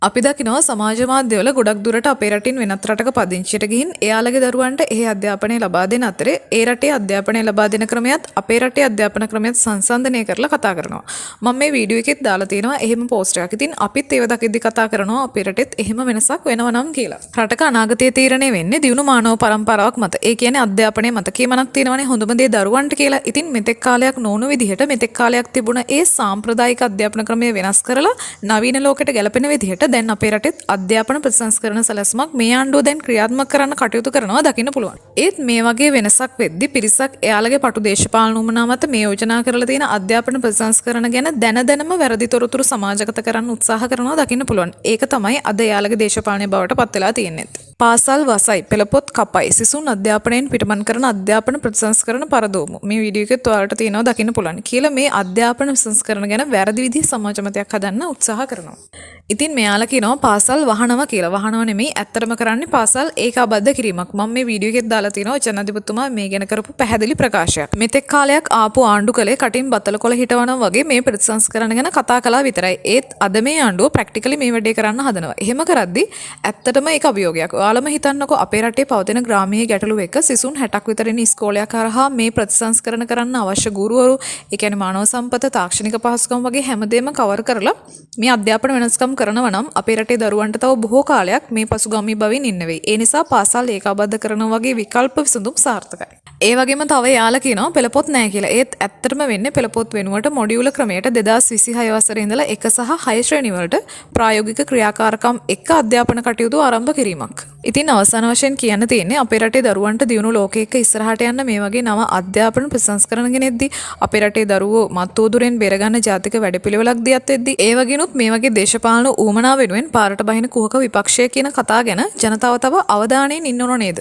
අපි දකිනවා සමාජ මාධ්‍යවල ගොඩක් දුරට අපේ රටින් වෙනත් රටක පදිංචියට ගිහින් එයාලගේ දරුවන්ට එහි අධ්‍යාපනය ලබා දෙන අතරේ ඒ රටේ අධ්‍යාපනය ලබා දෙන ක්‍රමයත් අපේ රටේ අධ්‍යාපන ක්‍රමයත් සංසන්දනය කරලා කතා කරනවා. මම මේ වීඩියෝ එකෙත් දාලා තියෙනවා එහෙම පෝස්ට් එකක්. ඉතින් අපිත් ඒව දකිද්දි කතා කරනවා අපේ රටෙත් එහෙම වෙනසක් වෙනවා නම් කියලා. රටක අනාගතය තීරණය වෙන්නේ දියුණු මානව පරම්පරාවක් මත. ඒ කියන්නේ අධ්‍යාපනයේ මත කීමනක් තියෙනවනේ හොඳම දේ දරුවන්ට කියලා. ඉතින් මෙතෙක් කාලයක් නොවුණු විදිහට මෙතෙක් කාලයක් තිබුණ ඒ සාම්ප්‍රදායික අධ්‍යාපන ක්‍රමය වෙනස් කරලා නවීන ලෝකෙට ගැලපෙන විදිහට දැන් අපේ රටෙත් අධ්‍යාපන ප්‍රතිසංස්කරණ සැලැස්මක් මේ ආණ්ඩුව දැන් ක්‍රියාත්මක කරන්න කටයුතු කරනවා දකින්න පුළුවන්. ඒත් මේ වගේ වෙනසක් වෙද්දි පිරිසක් එයාලගේ පටු දේශපාලන උමනා මත මේ යෝජනා කරලා තියෙන අධ්‍යාපන ප්‍රතිසංස්කරණ ගැන දැනම වැරදි තොරතුරු සමාජගත කරන්න උත්සාහ කරනවා දකින්න පුළුවන්. ඒක තමයි අද එයාලගේ දේශපාලනය බවට පත් වෙලා තියෙන්නේ. පාසල් වසයි පෙළපොත් කපයි සිසුන් අධ්‍යාපනයෙන් පිටමන් කරන අධ්‍යාපන ප්‍රතිසංස්කරණ පරදෝමු. මේ වීඩියෝ එකත් ඔයාලට තියෙනවා දකින්න පුළුවන්. කියලා මේ අධ්‍යාපන ප්‍රතිසංස්කරණ ගැන වැරදි විදිහ සමාජ මතයක් හදන්න උත්සාහ කරනවා. ඉතින් මෙයාලා කියනවා පාසල් වහනවා කියලා. වහනව නෙමෙයි ඇත්තටම කරන්නේ පාසල් ඒකාබද්ධ කිරීමක්. මම මේ වීඩියෝ එකෙත් දාලා තිනවා ජනාධිපතිතුමා මේ ගැන කරපු පැහැදිලි ප්‍රකාශයක්. මෙතෙක් කාලයක් ආපු ආණ්ඩු කලේ කටින් බතල කොළ හිටවනවා වගේ මේ ප්‍රතිසංස්කරණ ගැන කතා කළා විතරයි. ඒත් අද මේ ආණ්ඩුව ප්‍රැක්ටිකලි මේ වැඩේ කරන්න හදනවා. එහෙම කරද්දි ඇත්තටම ඒක අභියෝගයක්. ඔයාලම හිතන්නකෝ අපේ රටේ පවතින ග්‍රාමීය ගැටලු එක්ක සිසුන් 60ක් විතර ඉන්න ඉස්කෝලයක් හරහා මේ ප්‍රතිසංස්කරණ කරන්න අවශ්‍ය ගුරුවරු, ඒ කියන්නේ මානව සම්පත, තාක්ෂණික පහසුකම් වගේ හැමදේම කවර් කරලා මේ අධ්‍යාපන වෙනස්කම් කරනවා නම් අපේ රටේ දරුවන්ට තව බොහෝ කාලයක් මේ පසුගාමී බවින් ඉන්න වෙයි. ඒ නිසා පාසල් ඒකාබද්ධ කරනවා වගේ විකල්ප විසඳුම් සාර්ථකයි. ඒ වගේම තව යාලා කියනවා පෙළපොත් නැහැ කියලා. ඒත් ඇත්තටම වෙන්නේ පෙළපොත් වෙනුවට මොඩියුල ක්‍රමයට 2026 වසරේ ඉඳලා 1 සහ 6 ශ්‍රේණි වලට ප්‍රායෝගික ක්‍රියාකාරකම් එක්ක අධ්‍යාපන කටයුතු ආරම්භ කිරීමක්. ඉතින් අවසාන වශයෙන් කියන්න තියෙන්නේ අපේ රටේ දරුවන්ට දියුණු ලෝකයක ඉස්සරහට යන්න මේ වගේ නව අධ්‍යාපන ප්‍රතිසංස්කරණ ගෙනෙද්දි අපේ රටේ දරුවෝ මත්ෝදුරෙන් බේරගන්න ජාතික වැඩපිළිවෙලක් දියත් වෙද්දි ඒ වගේනුත් මේ වගේ දේශපාලන ඌමනා වෙනුවෙන් පාරට බහින කුහක විපක්ෂය කියන කතා ගැන ජනතාව තව අවධානයෙන් ඉන්න ඕන නේද?